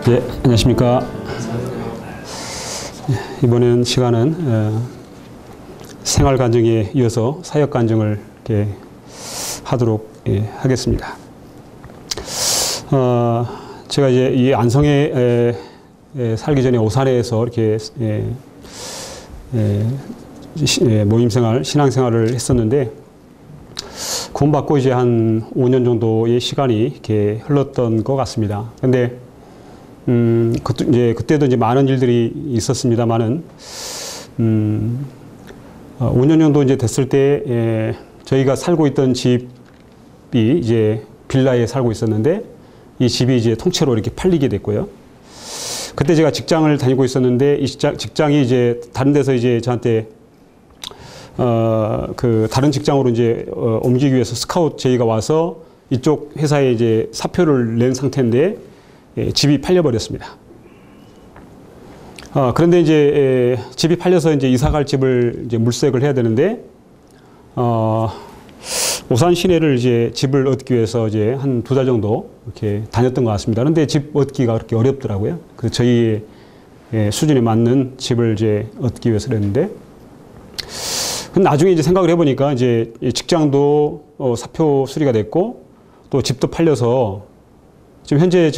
네, 안녕하십니까. 이번엔 시간은 생활간증에 이어서 사역간증을 이렇게 하도록 하겠습니다. 제가 이제 이 안성에 살기 전에 오산에서 이렇게 모임생활, 신앙생활을 했었는데, 구원받고 이제 한 5년 정도의 시간이 이렇게 흘렀던 것 같습니다. 근데, 그때도 이제 많은 일들이 있었습니다만은, 5년 정도 이제 됐을 때, 저희가 살고 있던 집이 이제 빌라에 살고 있었는데, 이 집이 이제 통째로 이렇게 팔리게 됐고요. 그때 제가 직장을 다니고 있었는데, 이 직장이 이제 다른 데서 이제 저한테 다른 직장으로 이제 옮기기 위해서 스카우트 제의가 와서 이쪽 회사에 이제 사표를 낸 상태인데, 집이 팔려버렸습니다. 그런데 이제 집이 팔려서 이제 이사갈 집을 이제 물색을 해야 되는데, 오산 시내를 이제 집을 얻기 위해서 이제 한 2달 정도 이렇게 다녔던 것 같습니다. 그런데 집 얻기가 그렇게 어렵더라고요. 그래서 저희 수준에 맞는 집을 이제 얻기 위해서 그랬는데, 나중에 이제 생각을 해보니까 이제 직장도 사표 수리가 됐고, 또 집도 팔려서 지금 현재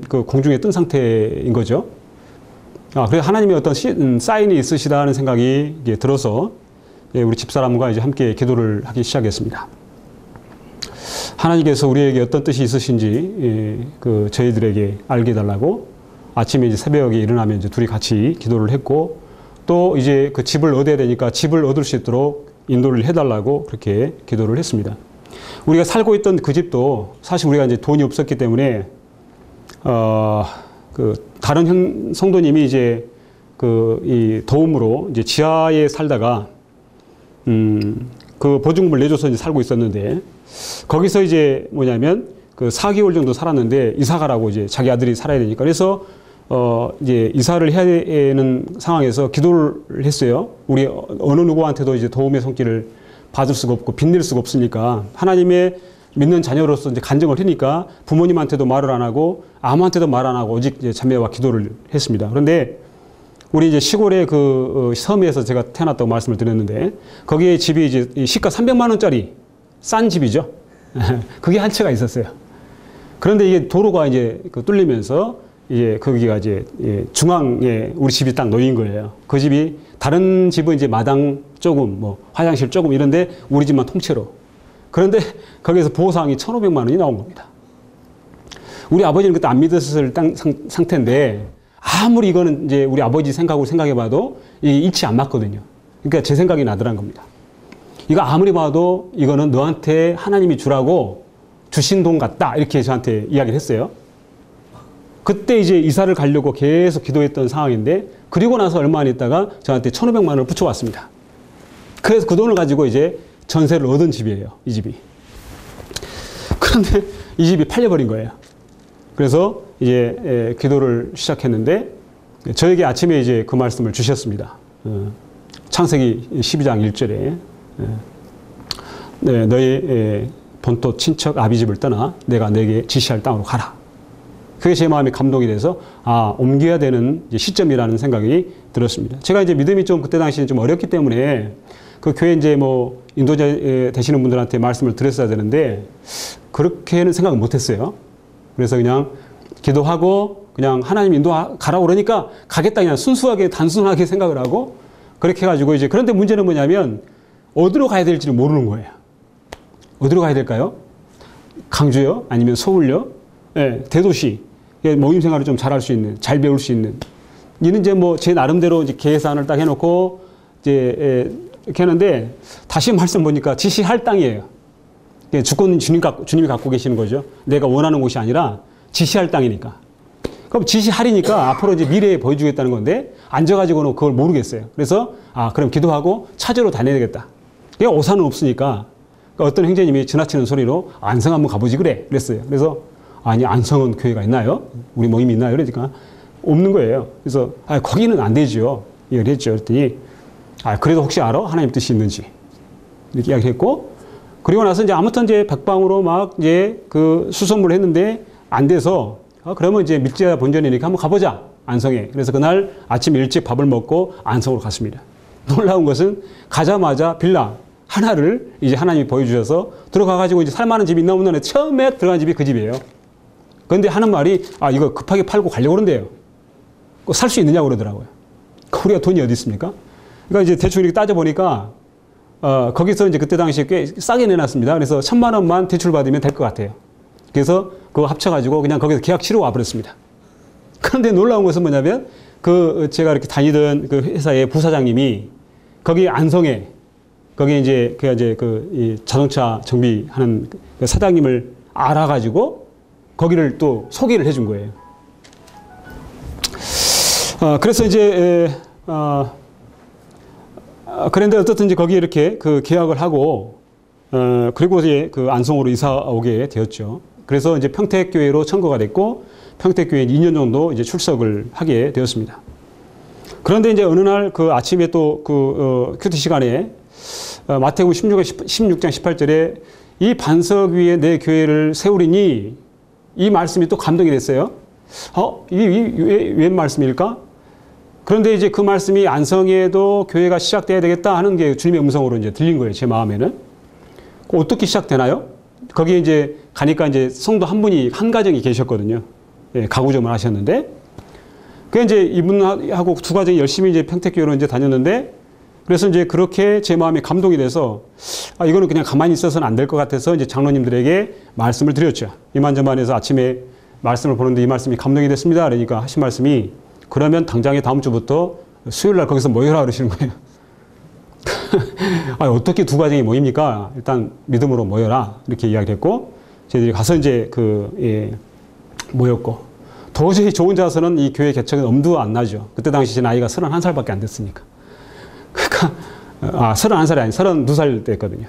그 공중에 뜬 상태인 거죠. 그래서 하나님의 어떤 사인이 있으시다는 생각이 들어서 우리 집사람과 이제 함께 기도를 하기 시작했습니다. 하나님께서 우리에게 어떤 뜻이 있으신지 저희들에게 알게 해달라고 아침에 이제 새벽에 일어나면 이제 둘이 같이 기도를 했고, 또 이제 그 집을 얻어야 되니까 집을 얻을 수 있도록 인도를 해달라고 그렇게 기도를 했습니다. 우리가 살고 있던 그 집도 사실 우리가 이제 돈이 없었기 때문에 다른 성도님이 이제 이 도움으로 이제 지하에 살다가 그 보증금을 내줘서 이제 살고 있었는데, 거기서 이제 뭐냐면 4개월 정도 살았는데 이사 가라고 이제 자기 아들이 살아야 되니까, 그래서 이제 이사를 해야 되는 상황에서 기도를 했어요. 우리 어느 누구한테도 이제 도움의 손길을 받을 수가 없고 빚낼 수가 없으니까, 하나님의 믿는 자녀로서 이제 간증을 하니까 부모님한테도 말을 안 하고 아무한테도 말 안 하고 오직 이제 자매와 기도를 했습니다. 그런데 우리 이제 시골의 그 섬에서 제가 태어났다고 말씀을 드렸는데, 거기에 집이 이제 시가 300만 원짜리 싼 집이죠. 그게 한 채가 있었어요. 그런데 이게 도로가 이제 뚫리면서 이제 거기가 이제 중앙에 우리 집이 딱 놓인 거예요. 그 집이 다른 집은 이제 마당 조금, 뭐 화장실 조금 이런데 우리 집만 통째로. 그런데 거기에서 보호사항이 1,500만 원이 나온 겁니다. 우리 아버지는 그때 안 믿었을 상태인데, 아무리 이거는 이제 우리 아버지 생각으로 생각해봐도 이게 일치 안 맞거든요. 그러니까 제 생각이 나더란 겁니다. 이거 아무리 봐도 이거는 너한테 하나님이 주라고 주신 돈 같다, 이렇게 저한테 이야기를 했어요. 그때 이제 이사를 가려고 계속 기도했던 상황인데, 그리고 나서 얼마 안 있다가 저한테 1,500만 원을 붙여왔습니다. 그래서 그 돈을 가지고 이제 전세를 얻은 집이에요, 이 집이. 그런데 이 집이 팔려버린 거예요. 그래서 이제 기도를 시작했는데, 저에게 아침에 이제 그 말씀을 주셨습니다. 창세기 12장 1절에 너의 본토 친척 아비집을 떠나 내가 내게 지시할 땅으로 가라. 그게 제 마음에 감동이 돼서 옮겨야 되는 시점이라는 생각이 들었습니다. 제가 이제 믿음이 좀 그때 당시에 좀 어렸기 때문에 그 교회 이제 뭐 인도자 되시는 분들한테 말씀을 드렸어야 되는데, 그렇게는 생각을 못 했어요. 그래서 그냥 기도하고 그냥 하나님 인도가라고 그러니까 가겠다, 그냥 순수하게 단순하게 생각을 하고 그렇게 해가지고 이제, 그런데 문제는 뭐냐면 어디로 가야 될지를 모르는 거예요. 어디로 가야 될까요? 강주요? 아니면 서울요? 네, 대도시. 모임 생활을 좀 잘할 수 있는, 잘 배울 수 있는. 이는 이제 뭐 제 나름대로 이제 계산을 딱 해놓고 이제 이렇게 하는데, 다시 말씀 보니까 지시할 땅이에요. 주권은 주님이 갖고 계시는 거죠. 내가 원하는 곳이 아니라 지시할 땅이니까. 그럼 지시하리니까 앞으로 이제 미래에 보여주겠다는 건데, 앉아가지고는 그걸 모르겠어요. 그래서 그럼 기도하고 찾으러 다녀야 되겠다. 오산은 없으니까 어떤 형제님이 지나치는 소리로 안성 한번 가보지 그랬어요. 그래서 아니, 안성은 교회가 있나요? 우리 모임이 있나요? 그러니까 없는 거예요. 그래서 거기는 안 되죠. 이야기를 했죠. 그랬더니 그래도 혹시 알아? 하나님 뜻이 있는지. 이렇게 이야기했고, 그리고 나서 이제 아무튼 이제 백방으로 막 이제 그 수선물을 했는데 안 돼서 그러면 이제 밀지하 본전이니까 한번 가보자. 안성에. 그래서 그날 아침 일찍 밥을 먹고 안성으로 갔습니다. 놀라운 것은 가자마자 빌라 하나를 이제 하나님이 보여주셔서 들어가가지고 이제 살만한 집이 있나 없나 처음에 들어간 집이 그 집이에요. 그런데 하는 말이 이거 급하게 팔고 가려고 그런대요. 살 수 있느냐고 그러더라고요. 우리가 돈이 어디 있습니까? 그러니까 이제 대충 이렇게 따져보니까 거기서 이제 그때 당시에 꽤 싸게 내놨습니다. 그래서 1,000만 원만 대출 받으면 될 것 같아요. 그래서 그거 합쳐가지고 그냥 거기서 계약 치르고 와버렸습니다. 그런데 놀라운 것은 뭐냐면 제가 이렇게 다니던 그 회사의 부사장님이 거기 안성에 거기 이제 이 자동차 정비하는 그 사장님을 알아가지고 거기를 또 소개를 해준 거예요. 그래서 이제 그런데 어떻든 이제 거기에 이렇게 그 계약을 하고 그리고 이제 그 안성으로 이사 오게 되었죠. 그래서 이제 평택교회로 청거가 됐고 평택교회 2년 정도 이제 출석을 하게 되었습니다. 그런데 이제 어느 날 그 아침에 또 큐티 시간에 마태복음 16장 18절에 이 반석 위에 내 교회를 세우리니 이 말씀이 또 감동이 됐어요. 이게 웬 말씀일까? 그런데 이제 그 말씀이 안성에도 교회가 시작돼야 되겠다 하는 게 주님의 음성으로 이제 들린 거예요. 제 마음에는. 어떻게 시작되나요? 거기에 이제 가니까 이제 성도 한 분이 한 가정이 계셨거든요. 예, 가구점을 하셨는데. 그 이제 이분하고 두 가정이 열심히 이제 평택교회로 이제 다녔는데 그래서 이제 그렇게 제 마음이 감동이 돼서 이거는 그냥 가만히 있어서는 안 될 것 같아서 이제 장로님들에게 말씀을 드렸죠. 이만저만해서 아침에 말씀을 보는데 이 말씀이 감동이 됐습니다. 그러니까 하신 말씀이 그러면 당장에 다음 주부터 수요일 날 거기서 모여라 그러시는 거예요. 어떻게 두 가정이 모입니까? 일단 믿음으로 모여라 이렇게 이야기했고 저희들이 가서 이제 모였고 도저히 저 혼자서는 이 교회 개척은 엄두가 안 나죠. 그때 당시 제 나이가 31살밖에 안 됐으니까. 그러니까 31살이 아니 32살 때였거든요.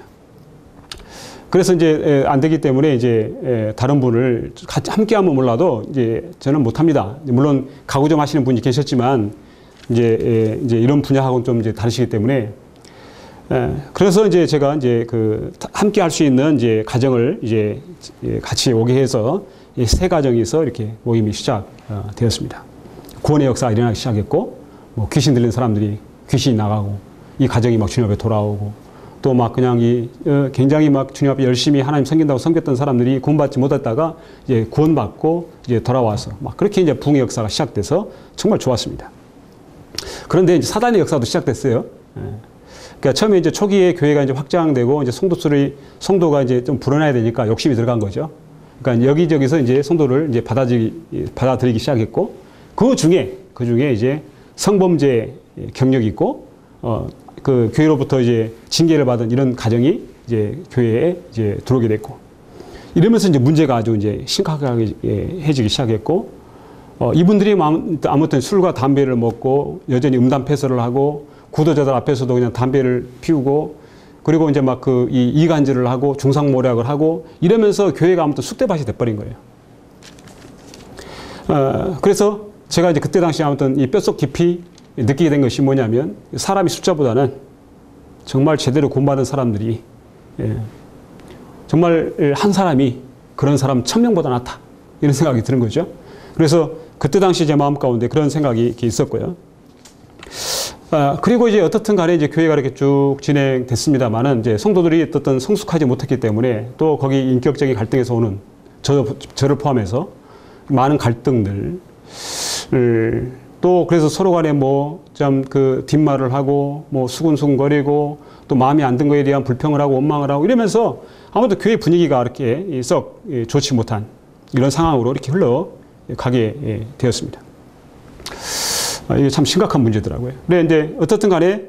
그래서 이제 안 되기 때문에 이제 다른 분을 같이 함께 하면 몰라도 이제 저는 못 합니다. 물론 가구점 하시는 분이 계셨지만 이제 이런 분야하고는 좀 이제 다르시기 때문에 그래서 이제 제가 이제 함께 할 수 있는 이제 가정을 이제 같이 오게 해서 이 세 가정에서 이렇게 모임이 시작되었습니다. 구원의 역사가 일어나기 시작했고 뭐 귀신 들린 사람들이 귀신이 나가고 이 가정이 막 주님 앞에 돌아오고 또 막 그냥 굉장히 막 주님 앞에 열심히 하나님 섬긴다고 섬겼던 사람들이 구원받지 못했다가 이제 구원받고 이제 돌아와서 막 그렇게 이제 부흥의 역사가 시작돼서 정말 좋았습니다. 그런데 이제 사단의 역사도 시작됐어요. 그러니까 처음에 이제 초기에 교회가 이제 확장되고 이제 성도가 이제 좀 불어나야 되니까 욕심이 들어간 거죠. 그러니까 여기저기서 이제 성도를 이제 받아들이기 시작했고 그 중에 이제 성범죄 경력이 있고 그 교회로부터 이제 징계를 받은 이런 가정이 이제 교회에 이제 들어오게 됐고 이러면서 이제 문제가 아주 이제 심각하게 해지기 시작했고 이분들이 아무튼 술과 담배를 먹고 여전히 음담패설을 하고 구도자들 앞에서도 그냥 담배를 피우고 그리고 이제 막 이간질을 하고 중상모략을 하고 이러면서 교회가 아무튼 쑥대밭이 돼버린 거예요. 그래서 제가 이제 그때 당시 아무튼 이 뼛속 깊이 느끼게 된 것이 뭐냐면 사람이 숫자보다는 정말 제대로 구원받은 사람들이 정말 한 사람이 그런 사람 1,000명보다 낫다 이런 생각이 드는 거죠. 그래서 그때 당시 제 마음 가운데 그런 생각이 있었고요. 그리고 이제 어떻든 간에 이제 교회가 이렇게 쭉 진행됐습니다만은 이제 성도들이 어떤 성숙하지 못했기 때문에 또 거기 인격적인 갈등에서 오는 저를 포함해서 많은 갈등들 또 그래서 서로 간에 뭐 좀 뒷말을 하고 뭐 수근수근거리고 또 마음에 안 든 거에 대한 불평을 하고 원망을 하고 이러면서 아무튼 교회 분위기가 이렇게 썩 좋지 못한 이런 상황으로 이렇게 흘러가게 되었습니다. 이게 참 심각한 문제더라고요. 근데 이제 어떻든 간에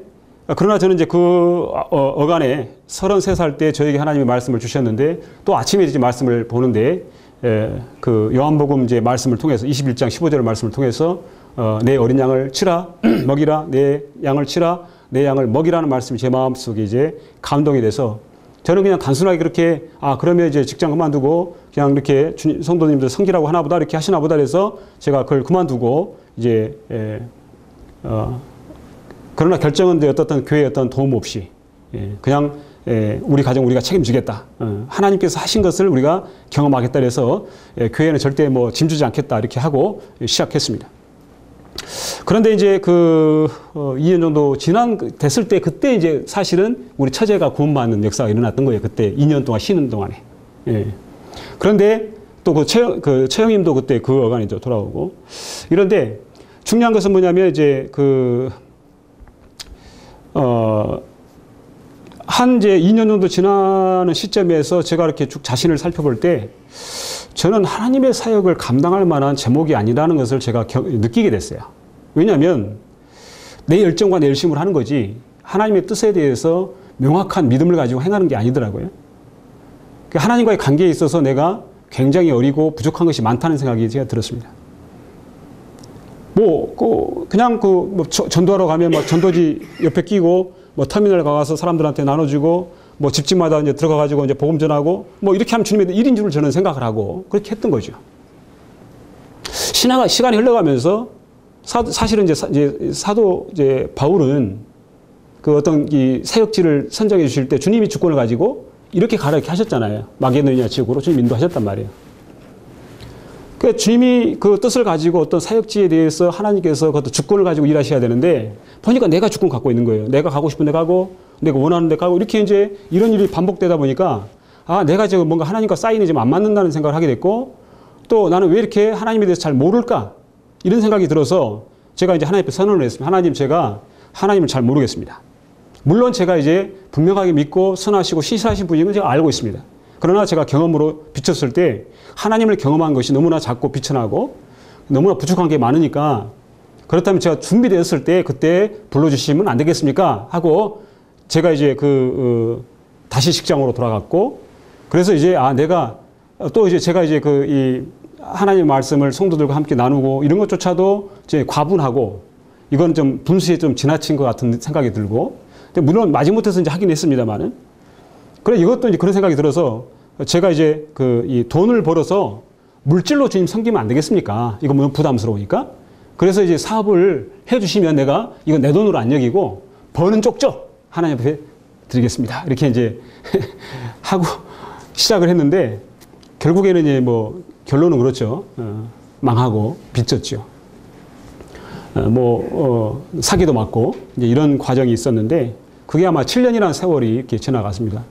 그러나 저는 이제 어간에 33살 때 저에게 하나님의 말씀을 주셨는데 또 아침에 이제 말씀을 보는데 요한복음 이제 말씀을 통해서 21장 15절의 말씀을 통해서 내 어린 양을 치라 먹이라 내 양을 치라 내 양을 먹이라는 말씀이 제 마음속에 이제 감동이 돼서 저는 그냥 단순하게 그렇게 그러면 이제 직장 그만두고 그냥 이렇게 성도님들 섬기라고 하나보다 이렇게 하시나보다 해서 제가 그걸 그만두고 이제 그러나 결정은 어떤 교회의 어떤 도움 없이 그냥 우리 가정 우리가 책임지겠다. 하나님께서 하신 것을 우리가 경험하겠다 그래서 교회는 절대 뭐 짐주지 않겠다 이렇게 하고 시작했습니다. 그런데 이제 2년 정도 됐을 때 그때 이제 사실은 우리 처제가 구원받는 역사가 일어났던 거예요. 그때 2년 동안 쉬는 동안에. 그런데 또 처형님도 그때 그 어간에 돌아오고 이런데 중요한 것은 뭐냐면 이제 이제 2년 정도 지나는 시점에서 제가 이렇게 쭉 자신을 살펴볼 때 저는 하나님의 사역을 감당할 만한 제목이 아니라는 것을 제가 느끼게 됐어요. 왜냐하면 내 열정과 내 열심을 하는 거지 하나님의 뜻에 대해서 명확한 믿음을 가지고 행하는 게 아니더라고요. 하나님과의 관계에 있어서 내가 굉장히 어리고 부족한 것이 많다는 생각이 제가 들었습니다. 전도하러 가면 막 전도지 옆에 끼고 뭐 터미널 가서 사람들한테 나눠주고 뭐 집집마다 이제 들어가가지고 이제 복음 전하고 뭐 이렇게 하면 주님의 일인 줄 저는 생각을 하고 그렇게 했던 거죠. 시간이 흘러가면서 사실은 이제 사도 바울은 그 어떤 이 사역지를 선정해 주실 때 주님이 주권을 가지고 이렇게 가라 이렇게 하셨잖아요. 마게도니아 지역으로 주님 인도하셨단 말이에요. 그러니까 주님이 그 뜻을 가지고 어떤 사역지에 대해서 하나님께서 그 주권을 가지고 일하셔야 되는데 보니까 내가 주권 갖고 있는 거예요. 내가 가고 싶은 데 가고 내가 원하는 데 가고 이렇게 이제 이런 일이 반복되다 보니까 내가 지금 뭔가 하나님과 사인이 좀 안 맞는다는 생각을 하게 됐고 또 나는 왜 이렇게 하나님에 대해서 잘 모를까 이런 생각이 들어서 제가 이제 하나님 앞에 선언을 했습니다. 하나님 제가 하나님을 잘 모르겠습니다. 물론 제가 이제 분명하게 믿고 선하시고 신실하신 분인 건 제가 알고 있습니다. 그러나 제가 경험으로 비쳤을 때 하나님을 경험한 것이 너무나 작고 비천하고 너무나 부족한 게 많으니까 그렇다면 제가 준비되었을 때 그때 불러주시면 안 되겠습니까? 하고 제가 이제 다시 직장으로 돌아갔고 그래서 이제 내가 또 이제 제가 이제 이 하나님의 말씀을 성도들과 함께 나누고 이런 것조차도 이제 과분하고 이건 좀 분수에 좀 지나친 것 같은 생각이 들고 근데 물론 마지못해서 이제 하긴 했습니다만은 그래 이것도 이제 그런 생각이 들어서 제가 이제 이 돈을 벌어서 물질로 주님 섬기면 안 되겠습니까? 이거 너무 부담스러우니까. 그래서 이제 사업을 해주시면 내가 이건 내 돈으로 안 여기고 버는 쪽쪽 하나님 앞에 드리겠습니다. 이렇게 이제 하고 시작을 했는데 결국에는 이제 뭐 결론은 그렇죠. 망하고 빚졌죠. 사기도 맞고 이제 이런 과정이 있었는데 그게 아마 7년이라는 세월이 이렇게 지나갔습니다.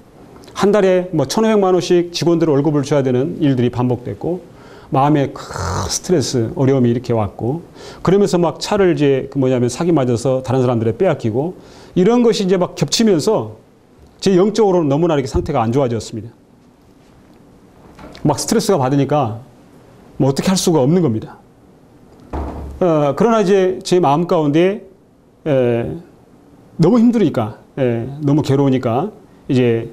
한 달에 뭐 1,500만 원씩 직원들 월급을 줘야 되는 일들이 반복됐고 마음에 큰 스트레스, 어려움이 이렇게 왔고 그러면서 막 차를 이제 사기 맞아서 다른 사람들에 빼앗기고 이런 것이 이제 막 겹치면서 제 영적으로는 너무나 이렇게 상태가 안 좋아졌습니다. 막 스트레스가 받으니까 뭐 어떻게 할 수가 없는 겁니다. 그러나 이제 제 마음 가운데 너무 힘드니까 너무 괴로우니까 이제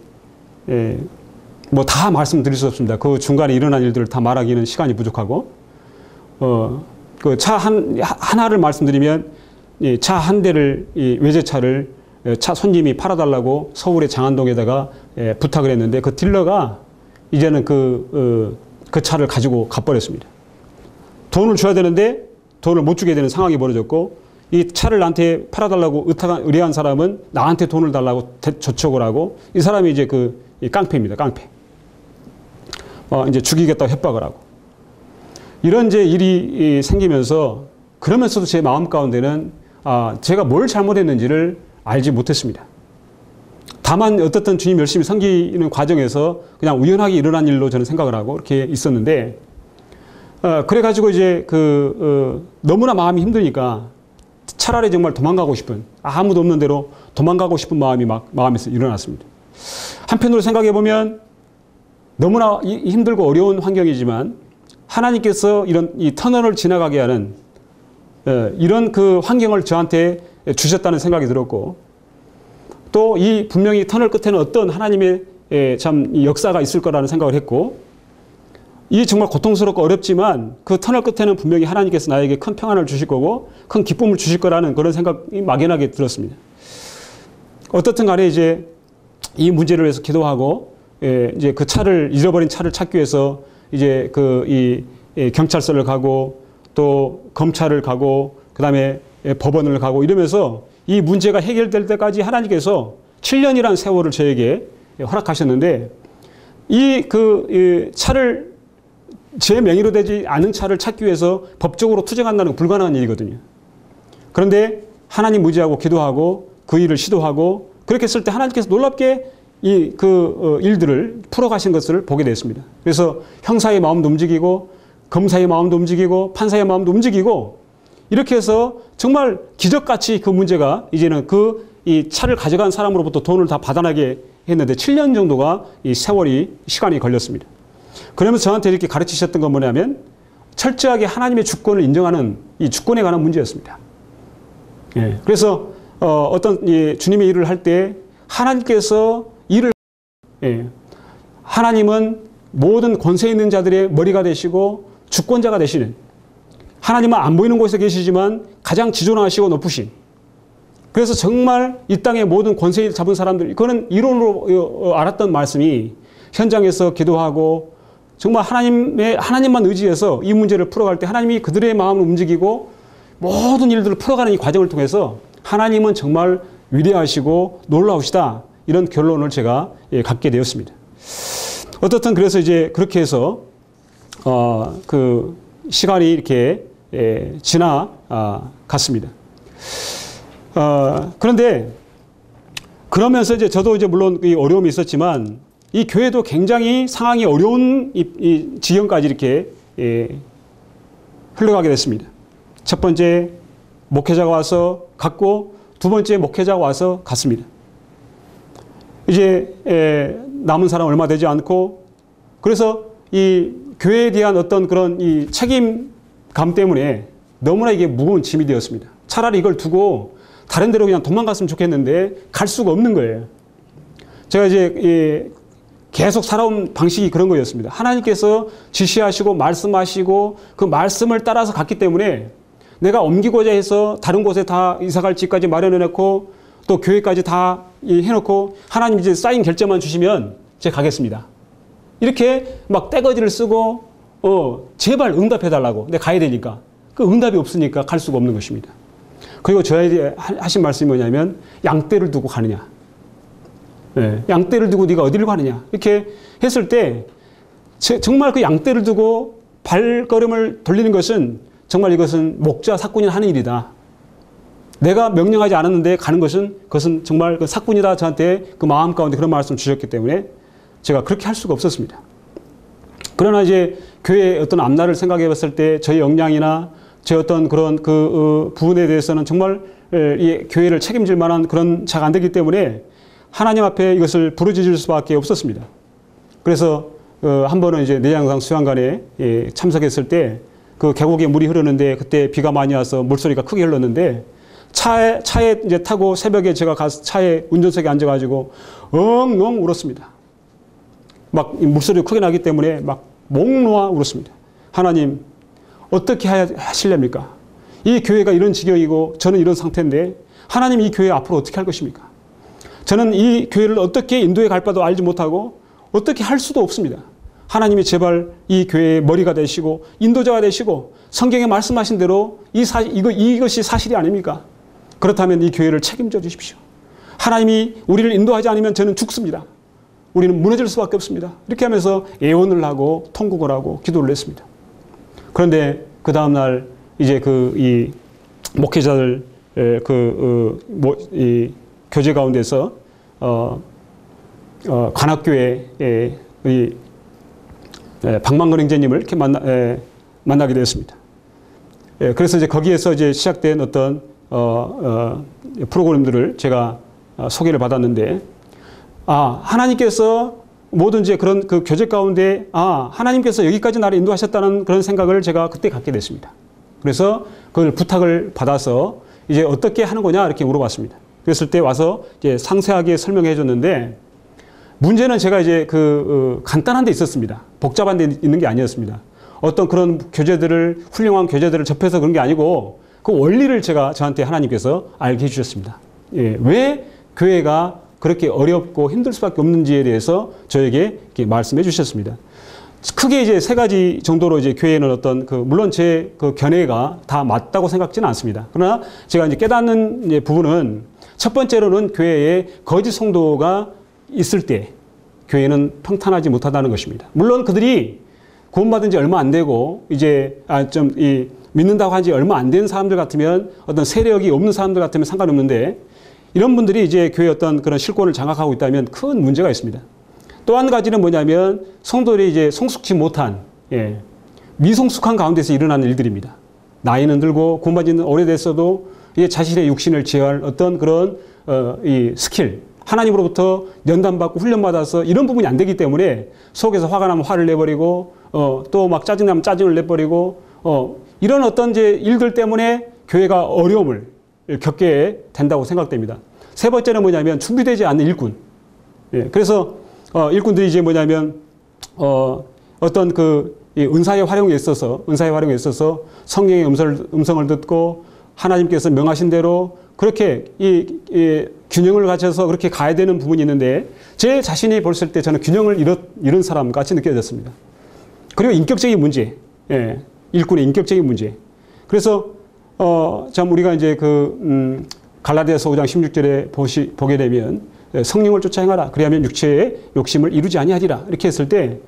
뭐 다 말씀드릴 수 없습니다. 그 중간에 일어난 일들을 다 말하기는 시간이 부족하고 그 차 하나를 말씀드리면 차 한 대를 외제차를 차 손님이 팔아달라고 서울의 장안동에다가 부탁을 했는데 그 딜러가 이제는 그 차를 가지고 가버렸습니다. 돈을 줘야 되는데 돈을 못 주게 되는 상황이 벌어졌고 이 차를 나한테 팔아달라고 의뢰한 사람은 나한테 돈을 달라고 저촉을 하고 이 사람이 이제 이 깡패입니다. 깡패. 이제 죽이겠다고 협박을 하고 이런 이제 일이 생기면서 그러면서도 제 마음 가운데는 제가 뭘 잘못했는지를 알지 못했습니다. 다만 어떻든 주님 열심히 섬기는 과정에서 그냥 우연하게 일어난 일로 저는 생각을 하고 이렇게 있었는데 그래가지고 이제 너무나 마음이 힘드니까 차라리 정말 도망가고 싶은 아무도 없는 데로 도망가고 싶은 마음이 마음에서 일어났습니다. 한편으로 생각해 보면 너무나 힘들고 어려운 환경이지만 하나님께서 이 터널을 지나가게 하는 이런 그 환경을 저한테 주셨다는 생각이 들었고 또 분명히 터널 끝에는 어떤 하나님의 참 역사가 있을 거라는 생각을 했고 이 정말 고통스럽고 어렵지만 그 터널 끝에는 분명히 하나님께서 나에게 큰 평안을 주실 거고 큰 기쁨을 주실 거라는 그런 생각이 막연하게 들었습니다. 어떻든 간에 이제 이 문제를 위해서 기도하고 이제 그 잃어버린 차를 찾기 위해서 이제 경찰서를 가고 또 검찰을 가고 그다음에 법원을 가고 이러면서 이 문제가 해결될 때까지 하나님께서 7년이라는 세월을 저에게 허락하셨는데 이 차를 제 명의로 되지 않은 차를 찾기 위해서 법적으로 투쟁한다는 건 불가능한 일이거든요. 그런데 하나님 의지하고 기도하고 그 일을 시도하고 그렇게 했을 때 하나님께서 놀랍게 일들을 풀어가신 것을 보게 됐습니다. 그래서 형사의 마음도 움직이고 검사의 마음도 움직이고 판사의 마음도 움직이고 이렇게 해서 정말 기적같이 그 문제가 이제는 이 차를 가져간 사람으로부터 돈을 다 받아나게 했는데 7년 정도가 이 시간이 걸렸습니다. 그러면서 저한테 이렇게 가르치셨던 건 뭐냐면 철저하게 하나님의 주권을 인정하는 이 주권에 관한 문제였습니다. 예. 그래서 주님의 일을 할 때 하나님께서 하나님은 모든 권세 있는 자들의 머리가 되시고 주권자가 되시는 하나님은 안 보이는 곳에 계시지만 가장 지존하시고 높으신 그래서 정말 이 땅의 모든 권세 잡은 사람들 그거는 이론으로 알았던 말씀이 현장에서 기도하고 정말 하나님만 의지해서 이 문제를 풀어갈 때 하나님이 그들의 마음을 움직이고 모든 일들을 풀어가는 이 과정을 통해서 하나님은 정말 위대하시고 놀라우시다. 이런 결론을 제가 갖게 되었습니다. 어떻든 그래서 이제 그렇게 해서 시간이 이렇게 지나갔습니다. 그런데 그러면서 이제 저도 이제 물론 이 어려움이 있었지만 이 교회도 굉장히 상황이 어려운 이 지경까지 이렇게 흘러가게 됐습니다. 첫 번째 목회자가 와서 갔고 두 번째 목회자가 와서 갔습니다. 이제 남은 사람 얼마 되지 않고 그래서 이 교회에 대한 어떤 그런 이 책임감 때문에 너무나 이게 무거운 짐이 되었습니다. 차라리 이걸 두고 다른 데로 그냥 도망갔으면 좋겠는데 갈 수가 없는 거예요. 제가 이제 계속 살아온 방식이 그런 거였습니다. 하나님께서 지시하시고 말씀하시고 그 말씀을 따라서 갔기 때문에 내가 옮기고자 해서 다른 곳에 다 이사갈 집까지 마련해놓고 또 교회까지 다 해놓고 하나님 이제 사인 결제만 주시면 제가 가겠습니다. 이렇게 막 떼거지를 쓰고 제발 응답해달라고 내가 가야 되니까 그 응답이 없으니까 갈 수가 없는 것입니다. 그리고 저에게 하신 말씀이 뭐냐면 양떼를 두고 가느냐. 네, 양떼를 두고 네가 어디를 가느냐. 이렇게 했을 때 정말 그 양떼를 두고 발걸음을 돌리는 것은 정말 이것은 목자 사꾼이 하는 일이다. 내가 명령하지 않았는데 가는 그것은 정말 그 사꾼이다. 저한테 그 마음 가운데 그런 말씀을 주셨기 때문에 제가 그렇게 할 수가 없었습니다. 그러나 이제 교회의 어떤 앞날을 생각해 봤을 때 저희 역량이나 제 어떤 그런 부분에 대해서는 정말 이 교회를 책임질 만한 그런 자가 안 되기 때문에 하나님 앞에 이것을 부르짖을 수밖에 없었습니다. 그래서 한 번은 이제 내장상 수양관에 참석했을 때 그 계곡에 물이 흐르는데 그때 비가 많이 와서 물소리가 크게 흘렀는데 차에 이제 타고 새벽에 제가 가서 차에 운전석에 앉아가지고 엉엉 울었습니다. 막 물소리가 크게 나기 때문에 막 목 놓아 울었습니다. 하나님 어떻게 하실랍니까? 이 교회가 이런 지경이고 저는 이런 상태인데 하나님 이 교회 앞으로 어떻게 할 것입니까? 저는 이 교회를 어떻게 인도해 갈 바도 알지 못하고 어떻게 할 수도 없습니다. 하나님이 제발 이 교회의 머리가 되시고 인도자가 되시고 성경에 말씀하신 대로 이것이 사실이 아닙니까? 그렇다면 이 교회를 책임져 주십시오. 하나님이 우리를 인도하지 않으면 저는 죽습니다. 우리는 무너질 수밖에 없습니다. 이렇게 하면서 애원을 하고 통곡을 하고 기도를 했습니다. 그런데 그 다음날 이제 이 목회자들 이 교제 가운데서 관악교회의 박만근 형제님을 이렇게 만나게 되었습니다. 그래서 이제 거기에서 이제 시작된 어떤 프로그램들을 제가 소개를 받았는데, 하나님께서 모든 이제 그런 그 교제 가운데, 하나님께서 여기까지 나를 인도하셨다는 그런 생각을 제가 그때 갖게 됐습니다. 그래서 그걸 부탁을 받아서 이제 어떻게 하는 거냐 이렇게 물어봤습니다. 그랬을 때 와서 이제 상세하게 설명해 줬는데, 문제는 제가 이제 간단한 데 있었습니다. 복잡한 데 있는 게 아니었습니다. 어떤 그런 훌륭한 교재들을 접해서 그런 게 아니고, 그 원리를 저한테 하나님께서 알게 해주셨습니다. 왜 교회가 그렇게 어렵고 힘들 수밖에 없는지에 대해서 저에게 이렇게 말씀해 주셨습니다. 크게 이제 3가지 정도로 이제 교회는 물론 제 견해가 다 맞다고 생각지는 않습니다. 그러나 제가 이제 깨닫는 부분은 첫 번째로는 교회에 거짓 성도가 있을 때 교회는 평탄하지 못하다는 것입니다. 물론 그들이 구원받은 지 얼마 안 되고 이제 믿는다고 한 지 얼마 안 된 사람들 같으면 어떤 세력이 없는 사람들 같으면 상관없는데 이런 분들이 이제 교회의 어떤 그런 실권을 장악하고 있다면 큰 문제가 있습니다. 또 한 가지는 뭐냐면 성도들이 이제 성숙치 못한 미성숙한 가운데서 일어나는 일들입니다. 나이는 들고 구원받은 지 오래됐어도 이제 자신의 육신을 제어할 어떤 그런 이 스킬, 하나님으로부터 연단받고 훈련받아서 이런 부분이 안 되기 때문에 속에서 화가 나면 화를 내버리고 또 막 짜증나면 짜증을 내버리고 이런 어떤 이제 일들 때문에 교회가 어려움을 겪게 된다고 생각됩니다. 세 번째는 뭐냐면 준비되지 않는 일꾼. 그래서 일꾼들이 이제 뭐냐면 어떤 그 은사의 활용에 있어서 성령의 음성을 듣고 하나님께서 명하신 대로 그렇게 이 균형을 갖춰서 그렇게 가야 되는 부분이 있는데 제 자신이 봤을 때 저는 균형을 잃은 사람 같이 느껴졌습니다. 그리고 인격적인 문제, 일꾼의 인격적인 문제. 그래서 참 우리가 이제 갈라디아서 5장 16절에 보게 되면 성령을 쫓아 행하라. 그리하면 육체의 욕심을 이루지 아니하리라. 이렇게 했을 때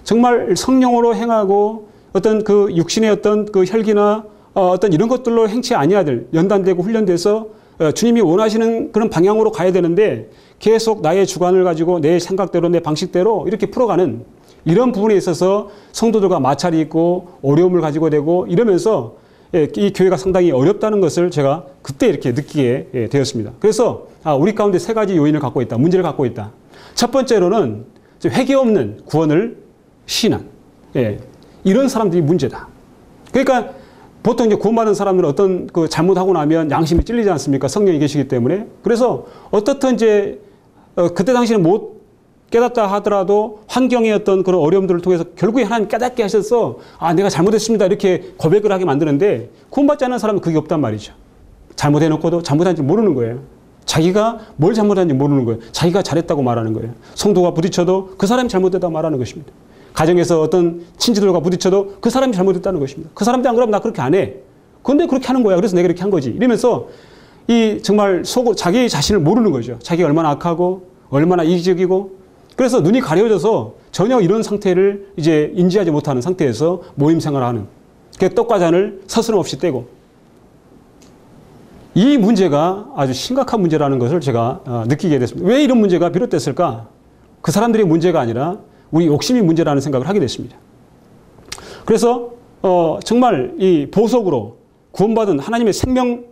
정말 성령으로 행하고 어떤 그 육신의 어떤 그 혈기나 어떤 이런 것들로 행치 아니하들 연단되고 훈련돼서 주님이 원하시는 그런 방향으로 가야 되는데 계속 나의 주관을 가지고 내 생각대로 내 방식대로 이렇게 풀어가는 이런 부분에 있어서 성도들과 마찰이 있고 어려움을 가지고 되고 이러면서 이 교회가 상당히 어렵다는 것을 제가 그때 이렇게 느끼게 되었습니다. 그래서 우리 가운데 세 가지 요인을 갖고 있다. 문제를 갖고 있다. 첫 번째로는 회개 없는 구원을 시인한 이런 사람들이 문제다. 그러니까 보통 이제 구원받은 사람들은 어떤 그 잘못하고 나면 양심이 찔리지 않습니까? 성령이 계시기 때문에. 그래서 어떻든 이제 그때 당시에는 못 깨닫다 하더라도 환경의 어떤 그런 어려움들을 통해서 결국에 하나님 깨닫게 하셔서 내가 잘못했습니다. 이렇게 고백을 하게 만드는데 구원받지 않은 사람은 그게 없단 말이죠. 잘못해놓고도 잘못한지 모르는 거예요. 자기가 뭘 잘못한지 모르는 거예요. 자기가 잘했다고 말하는 거예요. 성도가 부딪혀도 그 사람이 잘못했다고 말하는 것입니다. 가정에서 어떤 친지들과 부딪혀도 그 사람이 잘못했다는 것입니다. 그 사람들이 안 그러면 나 그렇게 안 해. 그런데 그렇게 하는 거야. 그래서 내가 이렇게 한 거지. 이러면서 정말 자기 자신을 모르는 거죠. 자기가 얼마나 악하고 얼마나 이기적이고 그래서 눈이 가려져서 전혀 이런 상태를 이제 인지하지 못하는 상태에서 모임 생활을 하는 떡과 잔을 서스럼없이 떼고 이 문제가 아주 심각한 문제라는 것을 제가 느끼게 됐습니다. 왜 이런 문제가 비롯됐을까? 그 사람들의 문제가 아니라 우리 욕심이 문제라는 생각을 하게 됐습니다. 그래서 정말 이 보석으로 구원받은 하나님의 생명을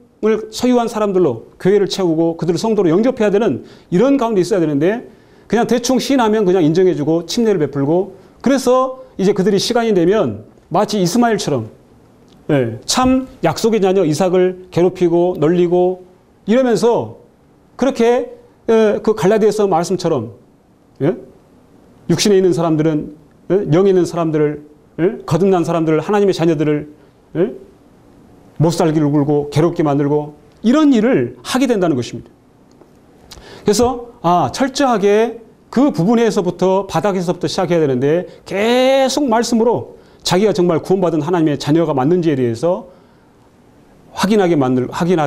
소유한 사람들로 교회를 채우고 그들을 성도로 영접해야 되는 이런 가운데 있어야 되는데 그냥 대충 시인하면 그냥 인정해주고 침례를 베풀고 그래서 이제 그들이 시간이 되면 마치 이스마엘처럼 참 약속의 자녀 이삭을 괴롭히고 놀리고 이러면서 그렇게 그 갈라디아서 말씀처럼 육신에 있는 사람들은 영에 있는 사람들을 거듭난 사람들을 하나님의 자녀들을 못 살기를 굴고 괴롭게 만들고 이런 일을 하게 된다는 것입니다. 그래서 철저하게 그 부분에서부터 바닥에서부터 시작해야 되는데 계속 말씀으로 자기가 정말 구원받은 하나님의 자녀가 맞는지에 대해서 확인하게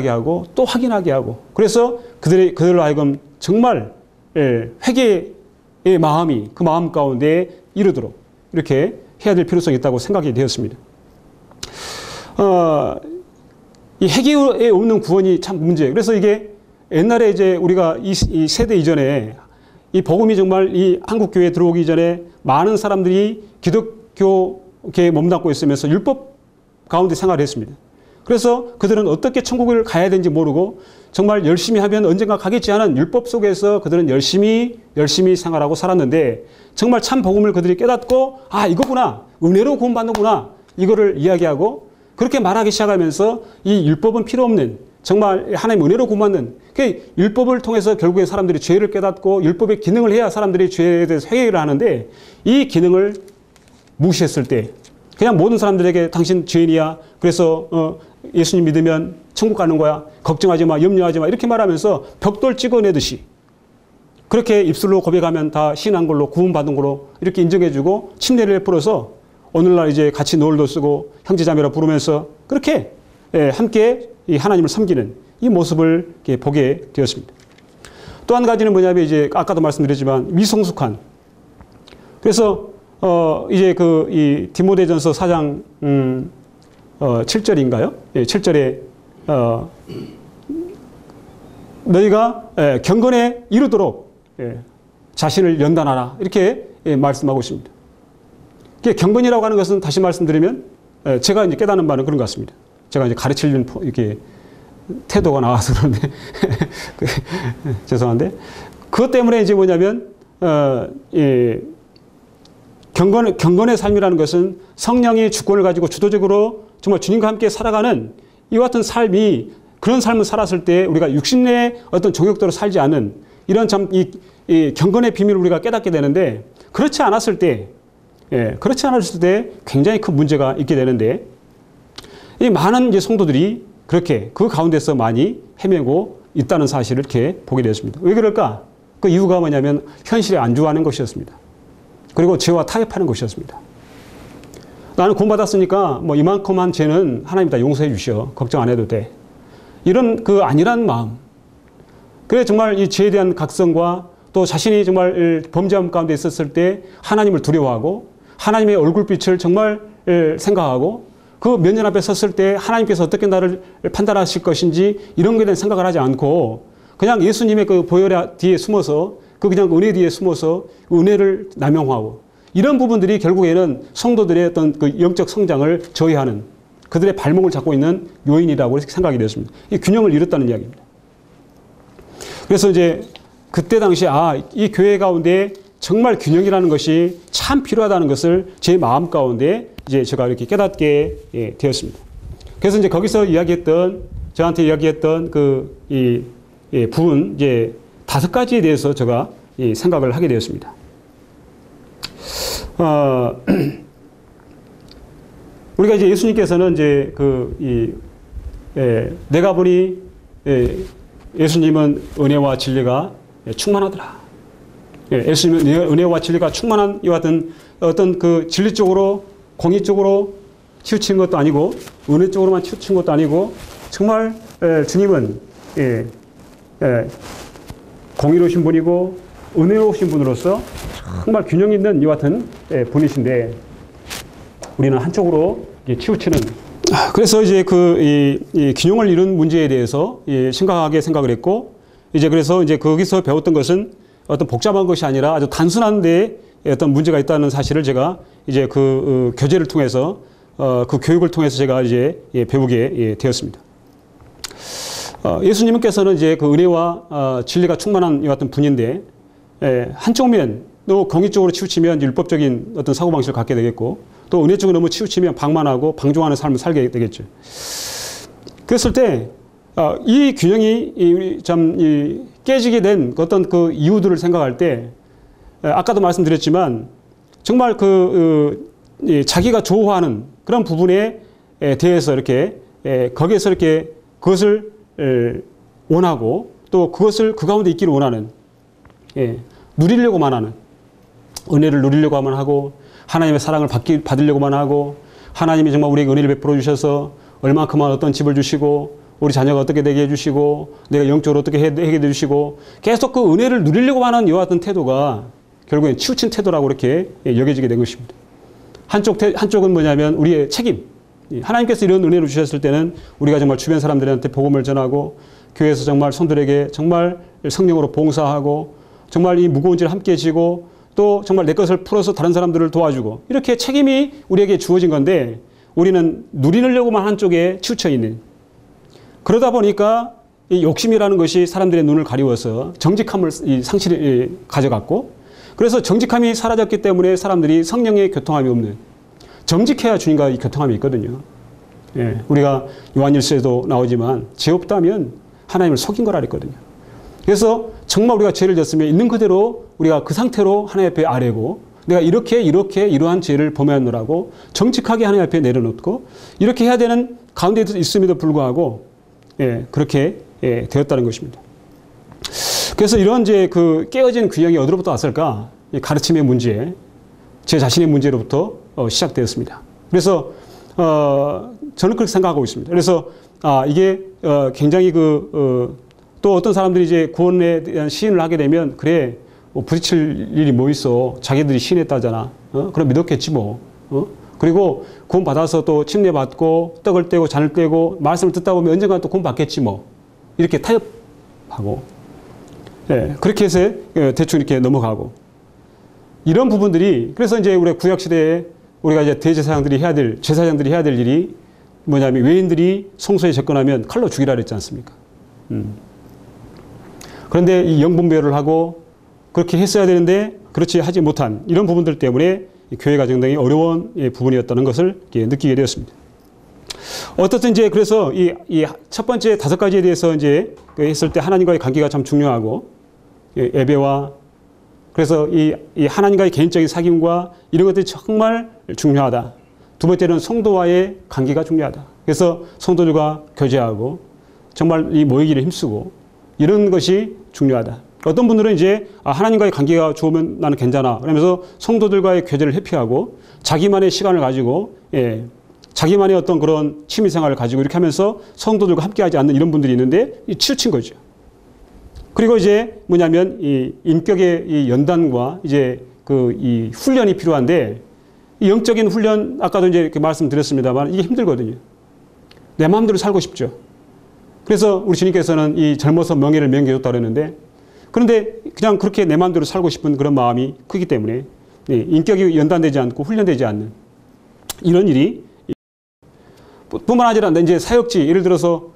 하고 또 확인하게 하고 그래서 그들로 하여금 정말 회개의 마음이 그 마음 가운데 이르도록 이렇게 해야 될 필요성이 있다고 생각이 되었습니다. 이 회개에 없는 구원이 참 문제예요. 그래서 이게 옛날에 이제 우리가 이 세대 이전에 이 복음이 정말 이 한국 교회에 들어오기 전에 많은 사람들이 기독교계에 몸담고 있으면서 율법 가운데 생활을 했습니다. 그래서 그들은 어떻게 천국을 가야 되는지 모르고 정말 열심히 하면 언젠가 가겠지 하는 율법 속에서 그들은 열심히 생활하고 살았는데 정말 참 복음을 그들이 깨닫고 이거구나 은혜로 구원받는구나 이거를 이야기하고 그렇게 말하기 시작하면서 이 율법은 필요 없는 정말 하나님 은혜로 구원받는 율법을 통해서 결국에 사람들이 죄를 깨닫고 율법의 기능을 해야 사람들이 죄에 대해서 회개를 하는데 이 기능을 무시했을 때 그냥 모든 사람들에게 당신 죄인이야 그래서 예수님 믿으면 천국 가는 거야 걱정하지 마 염려하지 마 이렇게 말하면서 벽돌 찍어내듯이 그렇게 입술로 고백하면 다 신한 걸로 구원받은 걸로 이렇게 인정해주고 침례를 베풀어서 오늘날 이제 같이 노을도 쓰고 형제자매라 부르면서 그렇게 함께 이 하나님을 섬기는 이 모습을 이렇게 보게 되었습니다. 또 한 가지는 뭐냐면 이제 아까도 말씀드렸지만 미성숙한. 그래서 이제 이 디모데전서 4장 7절인가요? 예, 7절에 너희가 경건에 이르도록 자신을 연단하라 이렇게 말씀하고 있습니다. 경건이라고 하는 것은 다시 말씀드리면 제가 이제 깨닫는 바는 그런 것 같습니다. 제가 이제 가르치려는 이렇게 태도가 나와서 그런데 죄송한데 그것 때문에 이제 뭐냐면 경건의 삶이라는 것은 성령이 주권을 가지고 주도적으로 정말 주님과 함께 살아가는 이와 같은 삶이 그런 삶을 살았을 때 우리가 육신의 어떤 정욕대로 살지 않는 이런 참 이 경건의 비밀을 우리가 깨닫게 되는데 그렇지 않았을 때 굉장히 큰 문제가 있게 되는데 이 많은 이제 성도들이 그렇게 그 가운데서 많이 헤매고 있다는 사실을 이렇게 보게 되었습니다. 왜 그럴까? 그 이유가 뭐냐면 현실에 안주하는 것이었습니다. 그리고 죄와 타협하는 것이었습니다. 나는 구원받았으니까 뭐 이만큼만 죄는 하나님 다 용서해 주셔. 걱정 안 해도 돼. 이런 그 안일한 마음. 그래 정말 이 죄에 대한 각성과 또 자신이 정말 범죄함 가운데 있었을 때 하나님을 두려워하고 하나님의 얼굴빛을 정말 생각하고 그 면전 앞에 섰을 때 하나님께서 어떻게 나를 판단하실 것인지 이런 것에 대한 생각을 하지 않고 그냥 예수님의 그 보혈 뒤에 숨어서 그 그냥 은혜 뒤에 숨어서 은혜를 남용하고 이런 부분들이 결국에는 성도들의 어떤 그 영적 성장을 저해하는 그들의 발목을 잡고 있는 요인이라고 생각이 되었습니다. 이 균형을 잃었다는 이야기입니다. 그래서 이제 그때 당시 이 교회 가운데 정말 균형이라는 것이 참 필요하다는 것을 제 마음 가운데 이제 제가 이렇게 깨닫게 되었습니다. 그래서 이제 거기서 저한테 이야기했던 부분 이제 5가지에 대해서 제가 생각을 하게 되었습니다. 우리가 이제 예수님께서는 이제 내가 보니 예수님은 은혜와 진리가 충만하더라. 예수님은 은혜와 진리가 충만한 이와 같은 어떤 그 진리 쪽으로 공의 쪽으로 치우친 것도 아니고 은혜 쪽으로만 치우친 것도 아니고 정말 주님은 공의로우신 분이고 은혜로우신 분으로서 정말 균형 있는 이와 같은 분이신데 우리는 한쪽으로 치우치는 그래서 이제 이 균형을 이룬 문제에 대해서 심각하게 생각을 했고 이제 그래서 이제 거기서 배웠던 것은 어떤 복잡한 것이 아니라 아주 단순한 데에 어떤 문제가 있다는 사실을 제가 이제 그 교제를 통해서 그 교육을 통해서 제가 이제 배우게 되었습니다. 예수님께서는 이제 그 은혜와 진리가 충만한 이 같은 분인데 한쪽 면 너무 공의 쪽으로 치우치면 율법적인 어떤 사고방식을 갖게 되겠고 또 은혜 쪽으로 너무 치우치면 방만하고 방종하는 삶을 살게 되겠죠. 그랬을 때 이 균형이 참 깨지게 된 어떤 그 이유들을 생각할 때 아까도 말씀드렸지만 정말 자기가 좋아하는 그런 부분에 대해서 이렇게 거기에서 이렇게 그것을 원하고 또 그것을 그 가운데 있기를 원하는 누리려고만 하는 은혜를 누리려고만 하고 하나님의 사랑을 받으려고만 하고 하나님이 정말 우리에게 은혜를 베풀어 주셔서 얼마큼만 어떤 집을 주시고 우리 자녀가 어떻게 되게 해주시고 내가 영적으로 어떻게 하게 해주시고 계속 그 은혜를 누리려고만 하는 이와 같은 태도가 결국엔 치우친 태도라고 이렇게 여겨지게 된 것입니다. 한쪽은 뭐냐면 우리의 책임. 하나님께서 이런 은혜를 주셨을 때는 우리가 정말 주변 사람들한테 복음을 전하고 교회에서 정말 성들에게 정말 성령으로 봉사하고 정말 이 무거운 짐을 함께 지고 또 정말 내 것을 풀어서 다른 사람들을 도와주고 이렇게 책임이 우리에게 주어진 건데 우리는 누리려고만 한쪽에 치우쳐 있는 그러다 보니까 이 욕심이라는 것이 사람들의 눈을 가리워서 정직함을 가져갔고 그래서 정직함이 사라졌기 때문에 사람들이 성령의 교통함이 없는 정직해야 주님과 이 교통함이 있거든요. 우리가 요한일서에도 나오지만 죄 없다면 하나님을 속인 거라 그랬거든요. 그래서 정말 우리가 죄를 졌으면 있는 그대로 우리가 그 상태로 하나님 앞에 아뢰고 내가 이렇게 이러한 죄를 범하였노라고 정직하게 하나님 앞에 내려놓고 이렇게 해야 되는 가운데 있음에도 불구하고 그렇게 되었다는 것입니다. 그래서 이런 이제 그 깨어진 균형이 어디로부터 왔을까? 가르침의 문제, 제 자신의 문제로부터 시작되었습니다. 그래서 저는 그렇게 생각하고 있습니다. 그래서 이게 굉장히 또 어떤 사람들이 이제 구원에 대한 시인을 하게 되면 그래 뭐 부딪힐 일이 뭐 있어. 자기들이 시인했다잖아. 그럼 믿었겠지 뭐. 그리고 구원 받아서 또 침례 받고 떡을 떼고 잔을 떼고 말씀을 듣다 보면 언젠가 또 구원 받겠지 뭐. 이렇게 타협하고 그렇게 해서 대충 이렇게 넘어가고 이런 부분들이 그래서 이제 우리 구약 시대에 우리가 이제 대제사장들이 해야 될 제사장들이 해야 될 일이 뭐냐면 외인들이 성소에 접근하면 칼로 죽이라 그랬지 않습니까? 그런데 이 영분별을 하고 그렇게 했어야 되는데 그렇지 하지 못한 이런 부분들 때문에 교회가 굉장히 어려운 부분이었다는 것을 느끼게 되었습니다. 어떻든 이제 그래서 이 첫 번째 5가지에 대해서 이제 했을 때 하나님과의 관계가 참 중요하고 예배와 그래서 이 하나님과의 개인적인 사귐과 이런 것들이 정말 중요하다. 두 번째는 성도와의 관계가 중요하다. 그래서 성도들과 교제하고 정말 이 모이기를 힘쓰고 이런 것이 중요하다. 어떤 분들은 이제 하나님과의 관계가 좋으면 나는 괜찮아. 그러면서 성도들과의 교제를 회피하고 자기만의 시간을 가지고 자기만의 어떤 그런 취미생활을 가지고 이렇게 하면서 성도들과 함께하지 않는 이런 분들이 있는데 치우친 거죠. 그리고 이제 뭐냐면 이 인격의 이 연단과 이제 이 훈련이 필요한데 이 영적인 훈련 아까도 이제 이렇게 말씀드렸습니다만 이게 힘들거든요. 내 마음대로 살고 싶죠. 그래서 우리 주님께서는 이 젊어서 명예를 명예줬다 그랬는데 그런데 그냥 그렇게 내 마음대로 살고 싶은 그런 마음이 크기 때문에 인격이 연단되지 않고 훈련되지 않는 이런 일이 뿐만 아니라 이제 사역지 예를 들어서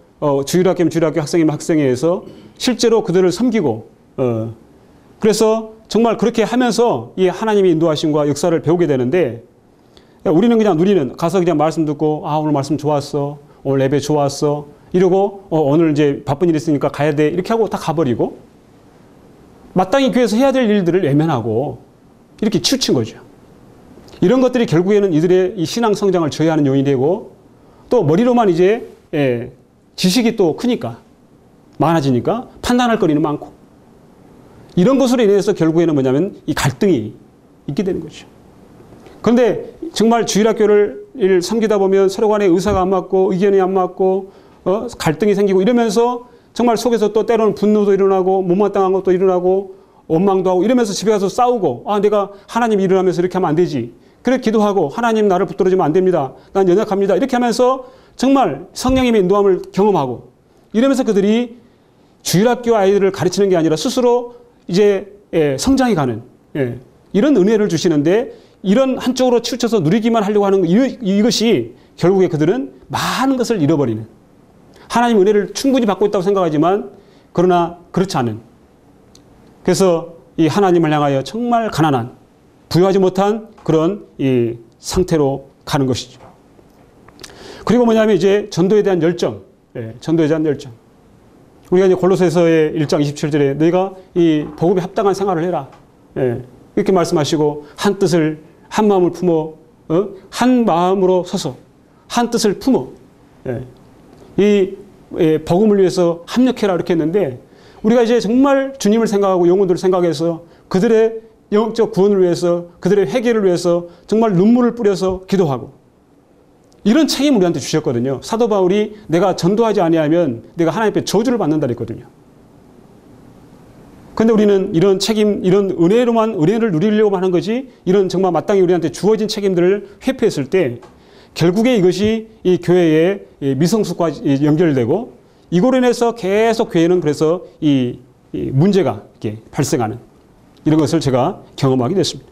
주일학교면 주일학교 학생이면 학생회에서 실제로 그들을 섬기고 그래서 정말 그렇게 하면서 이 하나님의 인도하심과 역사를 배우게 되는데 우리는 그냥 누리는 가서 그냥 말씀 듣고 오늘 말씀 좋았어 오늘 예배 좋았어 이러고 오늘 이제 바쁜 일 있으니까 가야 돼 이렇게 하고 다 가버리고 마땅히 교회에서 해야 될 일들을 외면하고 이렇게 치우친 거죠. 이런 것들이 결국에는 이들의 이 신앙 성장을 저해하는 요인이 되고 또 머리로만 이제 지식이 또 크니까 많아지니까 판단할 거리는 많고 이런 것으로 인해서 결국에는 뭐냐면 이 갈등이 있게 되는 거죠. 그런데 정말 주일학교를 섬기다 보면 서로 간에 의사가 안 맞고 의견이 안 맞고 갈등이 생기고 이러면서 정말 속에서 또 때로는 분노도 일어나고 못마땅한 것도 일어나고 원망도 하고 이러면서 집에 가서 싸우고 내가 하나님 일을 하면서 이렇게 하면 안 되지. 그래 기도하고 하나님 나를 붙들어주면 안 됩니다. 난 연약합니다. 이렇게 하면서 정말 성령님의 인도함을 경험하고 이러면서 그들이 주일학교 아이들을 가르치는 게 아니라 스스로 이제 성장해 가는 이런 은혜를 주시는데 이런 한쪽으로 치우쳐서 누리기만 하려고 하는 이것이 결국에 그들은 많은 것을 잃어버리는 하나님 은혜를 충분히 받고 있다고 생각하지만 그러나 그렇지 않은 그래서 이 하나님을 향하여 정말 가난한 부유하지 못한 그런 이 상태로 가는 것이죠. 그리고 뭐냐면 이제 전도에 대한 열정, 전도에 대한 열정. 우리가 이제 골로새서의 1장 27절에 너희가 이 복음에 합당한 생활을 해라. 이렇게 말씀하시고 한 뜻을 한 마음을 품어 한 마음으로 서서 한 뜻을 품어 이 복음을 위해서 합력해라 이렇게 했는데 우리가 이제 정말 주님을 생각하고 영혼들을 생각해서 그들의 영적 구원을 위해서 그들의 회개를 위해서 정말 눈물을 뿌려서 기도하고 이런 책임을 우리한테 주셨거든요. 사도 바울이 내가 전도하지 아니하면 내가 하나님 앞에 저주를 받는다 그랬거든요. 그런데 우리는 이런 책임, 이런 은혜를 누리려고만 하는 거지 이런 정말 마땅히 우리한테 주어진 책임들을 회피했을 때 결국에 이것이 이 교회의 미성숙과 연결되고 이거로 인해서 계속 교회는 그래서 이 문제가 이렇게 발생하는 이런 것을 제가 경험하게 됐습니다.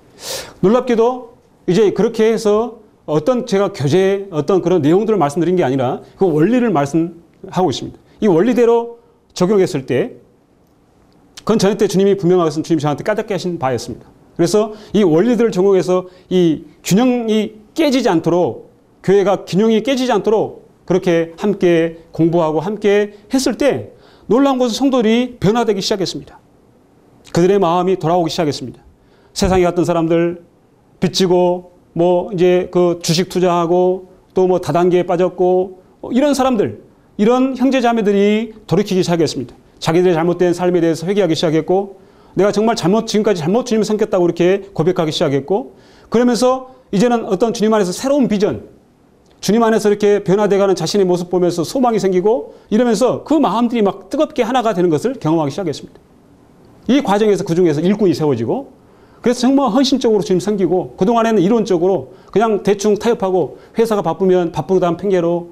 놀랍게도 이제 그렇게 해서 어떤 제가 교제의 어떤 그런 내용들을 말씀드린 게 아니라 그 원리를 말씀하고 있습니다. 이 원리대로 적용했을 때 그건 전에 때 주님이 분명하신 주님이 저한테 까닭게 하신 바였습니다. 그래서 이 원리들을 적용해서 이 균형이 깨지지 않도록 교회가 균형이 깨지지 않도록 그렇게 함께 공부하고 함께 했을 때 놀라운 것은 성도들이 변화되기 시작했습니다. 그들의 마음이 돌아오기 시작했습니다. 세상에 갔던 사람들 빚지고 뭐 이제 그 주식 투자하고 또 뭐 다단계에 빠졌고 이런 사람들 이런 형제자매들이 돌이키기 시작했습니다. 자기들의 잘못된 삶에 대해서 회개하기 시작했고 내가 정말 지금까지 잘못 주님을 섬겼다고 이렇게 고백하기 시작했고 그러면서 이제는 어떤 주님 안에서 새로운 비전 주님 안에서 이렇게 변화돼가는 자신의 모습 보면서 소망이 생기고 이러면서 그 마음들이 막 뜨겁게 하나가 되는 것을 경험하기 시작했습니다. 이 과정에서 그 중에서 일꾼이 세워지고 그래서 정말 헌신적으로 주님 섬기고 그동안에는 이론적으로 그냥 대충 타협하고 회사가 바쁘면 바쁘다는 핑계로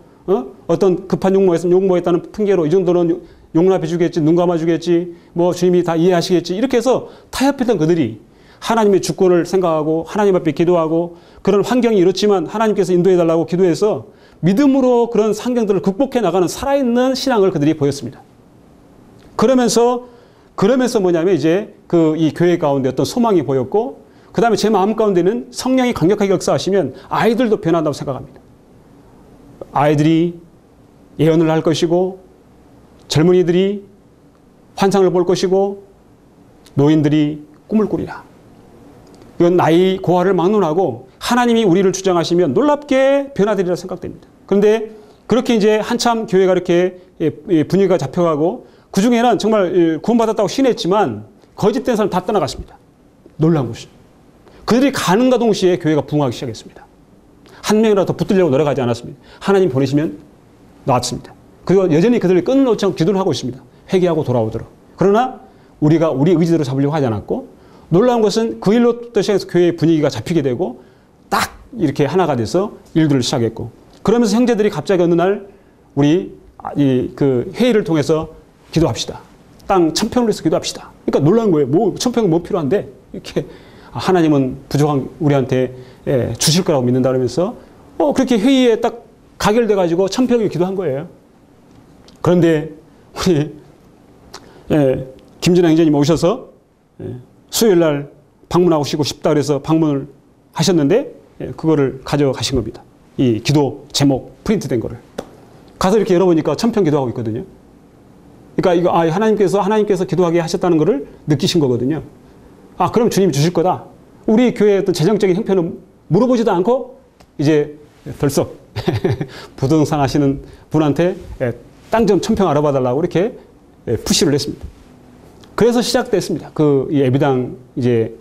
어떤 급한 용모했다는 핑계로 이 정도는 용납해 주겠지, 눈 감아 주겠지, 뭐 주님이 다 이해하시겠지 이렇게 해서 타협했던 그들이 하나님의 주권을 생각하고 하나님 앞에 기도하고 그런 환경이 이렇지만 하나님께서 인도해 달라고 기도해서 믿음으로 그런 환경들을 극복해 나가는 살아있는 신앙을 그들이 보였습니다. 그러면서 뭐냐면 이제 이 교회 가운데 어떤 소망이 보였고 그 다음에 제 마음 가운데는 성령이 강력하게 역사하시면 아이들도 변한다고 생각합니다. 아이들이 예언을 할 것이고 젊은이들이 환상을 볼 것이고 노인들이 꿈을 꾸리라. 이건 나이 고하를 막론하고 하나님이 우리를 주장하시면 놀랍게 변화되리라 생각됩니다. 그런데 그렇게 이제 한참 교회가 이렇게 분위기가 잡혀가고 그 중에는 정말 구원받았다고 신했지만 거짓된 사람 다 떠나갔습니다. 놀라운 것이. 그들이 가는가 동시에 교회가 부흥하기 시작했습니다. 한 명이라도 더 붙들려고 노력하지 않았습니다. 하나님 보내시면 나왔습니다. 그리고 여전히 그들이 끊임없이 기도를 하고 있습니다. 회개하고 돌아오도록. 그러나 우리가 우리 의지대로 잡으려고 하지 않았고 놀라운 것은 그 일로부터 시작해서 교회의 분위기가 잡히게 되고 딱 이렇게 하나가 돼서 일들을 시작했고 그러면서 형제들이 갑자기 어느 날 우리 그 회의를 통해서 기도합시다. 땅 1000평을 해서 기도합시다. 그러니까 놀라운 거예요. 뭐 1000평은 뭐 필요한데 이렇게 하나님은 부족한 우리한테 주실 거라고 믿는다 그러면서 그렇게 회의에 딱 가결돼 가지고 1000평을 기도한 거예요. 그런데 우리 김진아 형제님 오셔서 수요일 날 방문하고 싶다 그래서 방문을 하셨는데 그거를 가져가신 겁니다. 이 기도 제목 프린트된 거를. 가서 이렇게 열어보니까 1000평 기도하고 있거든요. 그러니까 이거 하나님께서 기도하게 하셨다는 거를 느끼신 거거든요. 그럼 주님이 주실 거다. 우리 교회의 어떤 재정적인 형편은 물어보지도 않고 이제 벌써 부동산 하시는 분한테 땅 좀 1000평 알아봐 달라고 이렇게 푸시를 했습니다. 그래서 시작됐습니다. 이 예비당 이제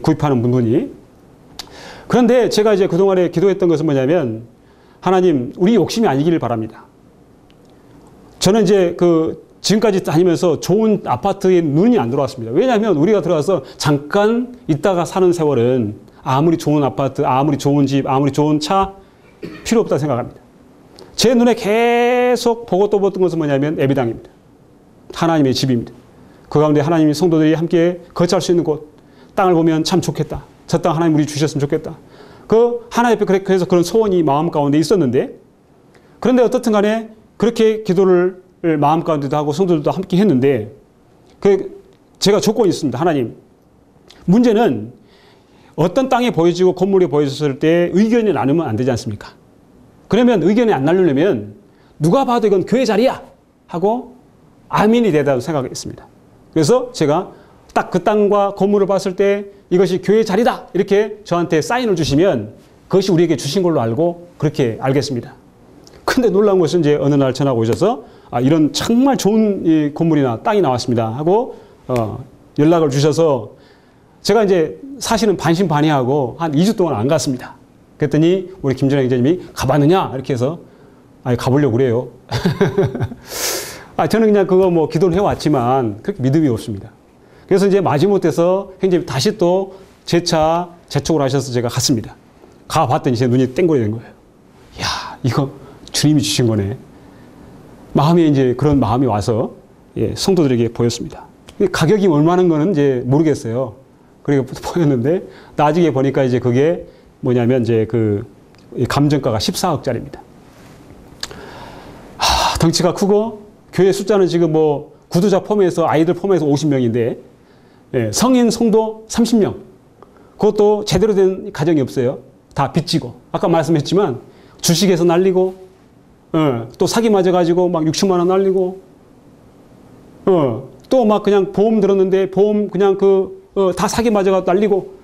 구입하는 분이. 그런데 제가 이제 그동안에 기도했던 것은 뭐냐면 하나님 우리 욕심이 아니기를 바랍니다. 저는 이제 지금까지 다니면서 좋은 아파트에 눈이 안 들어왔습니다. 왜냐하면 우리가 들어가서 잠깐 있다가 사는 세월은 아무리 좋은 아파트, 아무리 좋은 집, 아무리 좋은 차 필요 없다고 생각합니다. 제 눈에 계속 보고 또 봤던 것은 뭐냐면 예비당입니다. 하나님의 집입니다. 그 가운데 하나님의 성도들이 함께 거처할 수 있는 곳, 땅을 보면 참 좋겠다. 저 땅 하나님 우리 주셨으면 좋겠다. 하나님 앞에 그래서 그런 소원이 마음 가운데 있었는데 그런데 어떻든 간에 그렇게 기도를 마음 가운데도 하고 성도들도 함께 했는데 제가 조건이 있습니다. 하나님. 문제는 어떤 땅이 보여지고 건물이 보여졌을 때 의견이 나누면 안 되지 않습니까? 그러면 의견이 안 나누려면 누가 봐도 이건 교회 자리야 하고 아멘이 되다고 생각했습니다. 그래서 제가 딱 그 땅과 건물을 봤을 때 이것이 교회 자리다 이렇게 저한테 사인을 주시면 그것이 우리에게 주신 걸로 알고 그렇게 알겠습니다. 근데 놀라운 것은 이제 어느 날 전화가 오셔서 이런 정말 좋은 이 건물이나 땅이 나왔습니다 하고 연락을 주셔서 제가 이제 사실은 반신반의하고 한 2주 동안 안 갔습니다. 그랬더니 우리 김준영 기자님이 가봤느냐 이렇게 해서 가보려고 그래요. 저는 그냥 그거 뭐 기도를 해왔지만 그렇게 믿음이 없습니다. 그래서 이제 마지못해서 형제님 다시 또 재촉을 하셔서 제가 갔습니다. 가봤더니 제 눈이 땡골이 된 거예요. 야, 이거 주님이 주신 거네. 마음에 이제 그런 마음이 와서 성도들에게 보였습니다. 가격이 얼마나 거는 이제 모르겠어요. 그리고 보였는데 나중에 보니까 이제 그게 뭐냐면 이제 감정가가 14억짜리입니다. 덩치가 크고 교회 숫자는 지금 뭐 구두자 포함해서 아이들 포함해서 50명인데 성인 성도 30명. 그것도 제대로 된 가정이 없어요. 다 빚지고 아까 말씀했지만 주식에서 날리고 또 사기 맞아가지고 막 60만 원 날리고 또 막 그냥 보험 들었는데 보험 그냥 다 사기 맞아가지고 날리고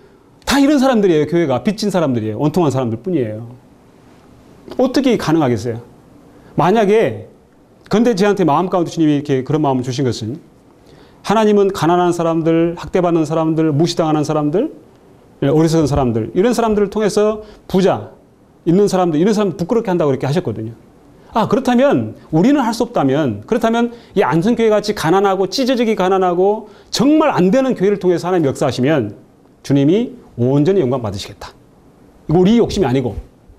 다 이런 사람들이에요. 교회가 빚진 사람들이에요. 원통한 사람들 뿐이에요. 어떻게 가능하겠어요? 만약에 근데 저한테 마음 가운데 주님이 이렇게 그런 마음을 주신 것은 하나님은 가난한 사람들, 학대받는 사람들, 무시당하는 사람들, 어리석은 사람들 이런 사람들을 통해서 부자, 있는 사람들, 이런 사람 부끄럽게 한다고 그렇게 하셨거든요. 아, 그렇다면 우리는 할 수 없다면, 그렇다면 이 안성교회 같이 가난하고 찢어지기 가난하고 정말 안 되는 교회를 통해서 하나님 역사하시면 주님이 온전히 영광 받으시겠다. 이거 우리 욕심이 아니고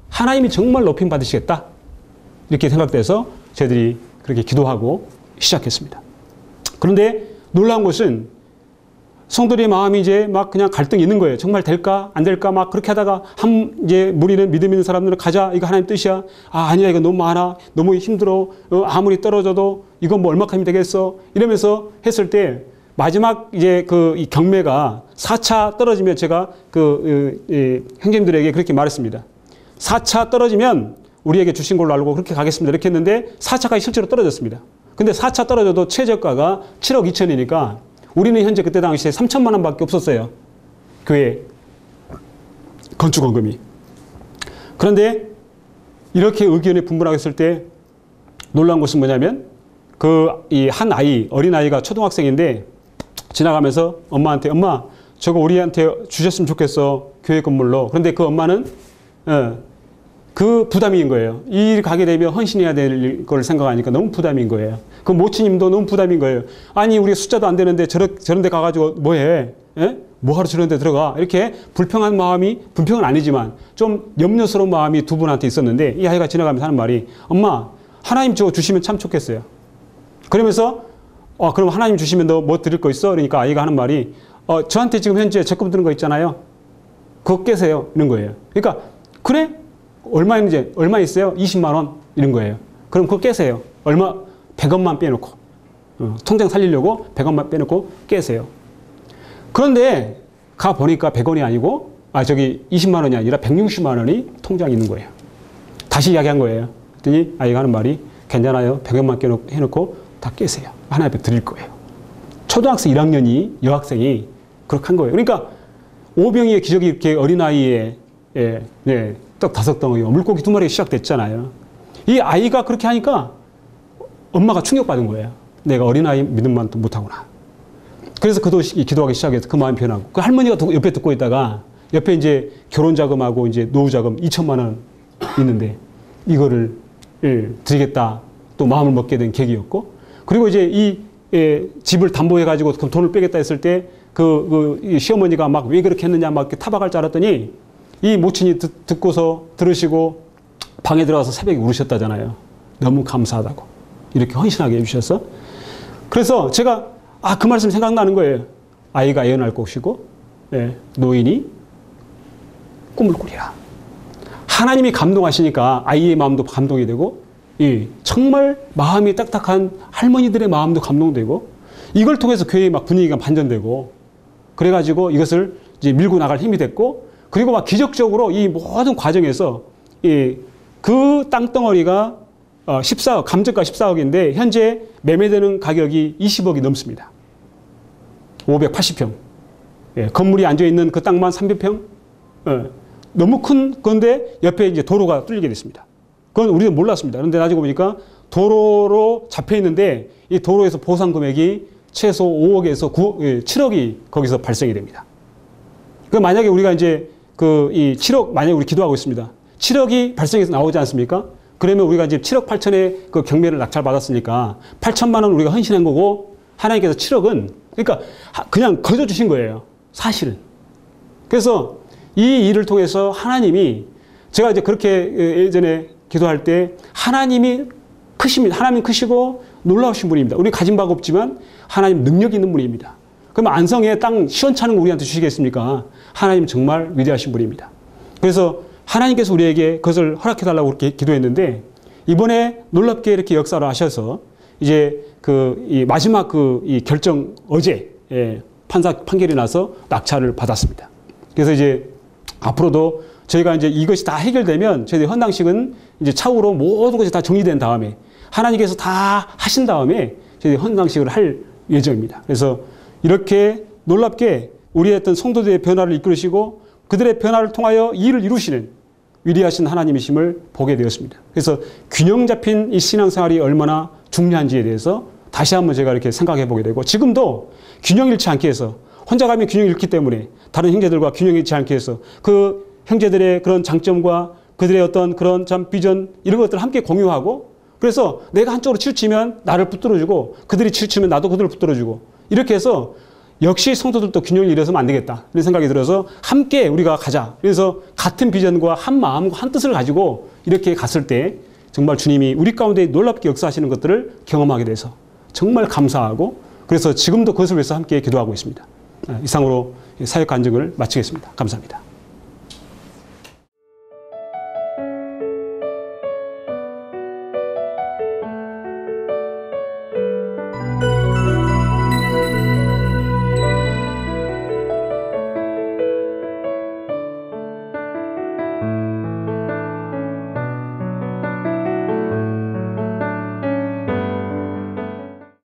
하나님이 정말 높임 받으시겠다. 이렇게 생각돼서 저희들이 그렇게 기도하고 시작했습니다. 그런데 놀라운 것은 성도들의 마음이 이제 막 그냥 갈등이 있는 거예요. 정말 될까? 안 될까? 막 그렇게 하다가 이제 우리는 믿음 있는 사람들은 가자. 이거 하나님 뜻이야. 아, 아니야. 이거 너무 많아. 너무 힘들어. 아무리 떨어져도 이건 뭐 얼마큼이 되겠어. 이러면서 했을 때 마지막 이제 이 경매가 4차 떨어지면 제가 형제님들에게 그렇게 말했습니다. 4차 떨어지면 우리에게 주신 걸로 알고 그렇게 가겠습니다. 이렇게 했는데 4차까지 실제로 떨어졌습니다. 근데 4차 떨어져도 최저가가 7억 2천이니까 우리는 현재 그때 당시에 3천만 원밖에 없었어요. 교회 건축원금이. 그런데 이렇게 의견이 분분하게 때 놀라운 것은 뭐냐면 이 한 아이, 어린아이가 초등학생인데 지나가면서 엄마한테 엄마 저거 우리한테 주셨으면 좋겠어. 교회 건물로. 그런데 그 엄마는 그 부담인 거예요. 이 일 가게 되면 헌신해야 될 걸 생각하니까 너무 부담인 거예요. 그 모친님도 너무 부담인 거예요. 아니 우리 숫자도 안 되는데 저런 데 가가지고 뭐해? 예? 뭐하러 저런 데 들어가? 이렇게 불평한 마음이, 불평은 아니지만 좀 염려스러운 마음이 두 분한테 있었는데 이 아이가 지나가면서 하는 말이 엄마 하나님 저거 주시면 참 좋겠어요. 그러면서 그럼 하나님 주시면 너 뭐 드릴 거 있어? 그러니까 아이가 하는 말이 저한테 지금 현재 적금 드는 거 있잖아요. 그거 깨세요. 이런 거예요. 그러니까 그래? 얼마 있어요? 20만 원 이런 거예요. 그럼 그거 깨세요. 100원만 빼놓고 통장 살리려고 100원만 빼놓고 깨세요. 그런데 가 보니까 100원이 아니고 20만 원이 아니라 160만 원이 통장에 있는 거예요. 다시 이야기한 거예요. 그랬더니 아이가 하는 말이 괜찮아요. 100원만 해놓고 다 깨세요. 하나님 앞에 드릴 거예요. 초등학생 1학년이 여학생이 그렇게 한 거예요. 그러니까 오병이의 기적이 이렇게 어린아이의 떡 5덩어리, 물고기 2마리가 시작됐잖아요. 이 아이가 그렇게 하니까 엄마가 충격받은 거예요. 내가 어린아이 믿음만 못하구나. 그래서 그도 기도하기 시작해서 그 마음이 변하고. 그 할머니가 옆에 듣고 있다가 옆에 이제 결혼자금하고 이제 노후자금 2천만 원 있는데 이거를 드리겠다 또 마음을 먹게 된 계기였고. 그리고 이제 이 집을 담보해가지고 그 돈을 빼겠다 했을 때 이 시어머니가 막 왜 그렇게 했느냐 막 이렇게 타박할 줄 알았더니 이 모친이 듣고서 들으시고 방에 들어가서 새벽에 울으셨다잖아요. 너무 감사하다고. 이렇게 헌신하게 해주셔서. 그래서 제가 그 말씀 생각나는 거예요. 아이가 애어날 것이고 노인이 꿈을 꾸리라. 하나님이 감동하시니까 아이의 마음도 감동이 되고 정말 마음이 딱딱한 할머니들의 마음도 감동되고 이걸 통해서 교회의 막 분위기가 반전되고 그래가지고 이것을 이제 밀고 나갈 힘이 됐고 그리고 막 기적적으로 이 모든 과정에서 그 땅덩어리가 14억, 감정가 14억인데 현재 매매되는 가격이 20억이 넘습니다. 580평. 건물이 앉아있는 그 땅만 300평. 너무 큰 건데 옆에 이제 도로가 뚫리게 됐습니다. 그건 우리는 몰랐습니다. 그런데 나중에 보니까 도로로 잡혀 있는데 이 도로에서 보상 금액이 최소 5억에서 7억이 거기서 발생이 됩니다. 그 만약에 우리가 이제 이 7억, 만약에 우리 기도하고 있습니다. 7억이 발생해서 나오지 않습니까? 그러면 우리가 이제 7억 8천의 그 경매를 낙찰받았으니까 8천만 원 우리가 헌신한 거고 하나님께서 7억은 그러니까 그냥 거저 주신 거예요. 사실은. 그래서 이 일을 통해서 하나님이 제가 이제 그렇게 예전에 기도할 때 하나님이 크십니다. 하나님 크시고 놀라우신 분입니다. 우리 가진 바가 없지만 하나님 능력이 있는 분입니다. 그럼 안성에 땅 시원찮은 거 우리한테 주시겠습니까? 하나님 정말 위대하신 분입니다. 그래서 하나님께서 우리에게 그것을 허락해달라고 그렇게 기도했는데 이번에 놀랍게 이렇게 역사를 하셔서 이제 이 마지막 이 결정 어제 판사 판결이 나서 낙찰을 받았습니다. 그래서 이제 앞으로도 저희가 이제 이것이 다 해결되면 저희들 헌당식은 이제 차후로 모든 것이 다 정리된 다음에 하나님께서 다 하신 다음에 저희들이 헌당식을 할 예정입니다. 그래서 이렇게 놀랍게 우리의 어떤 성도들의 변화를 이끌으시고 그들의 변화를 통하여 이 일을 이루시는 위대하신 하나님이심을 보게 되었습니다. 그래서 균형 잡힌 이 신앙생활이 얼마나 중요한지에 대해서 다시 한번 제가 이렇게 생각해 보게 되고 지금도 균형 잃지 않게 해서 혼자 가면 균형 잃기 때문에 다른 형제들과 균형 잃지 않게 해서 그 형제들의 그런 장점과 그들의 어떤 그런 참 비전 이런 것들을 함께 공유하고 그래서 내가 한쪽으로 치우치면 나를 붙들어주고 그들이 치우치면 나도 그들을 붙들어주고 이렇게 해서 역시 성도들도 균형을 잃어서는 안 되겠다. 이런 생각이 들어서 함께 우리가 가자. 그래서 같은 비전과 한 마음과 한 뜻을 가지고 이렇게 갔을 때 정말 주님이 우리 가운데 놀랍게 역사하시는 것들을 경험하게 돼서 정말 감사하고 그래서 지금도 그것을 위해서 함께 기도하고 있습니다. 이상으로 사역 간증을 마치겠습니다. 감사합니다.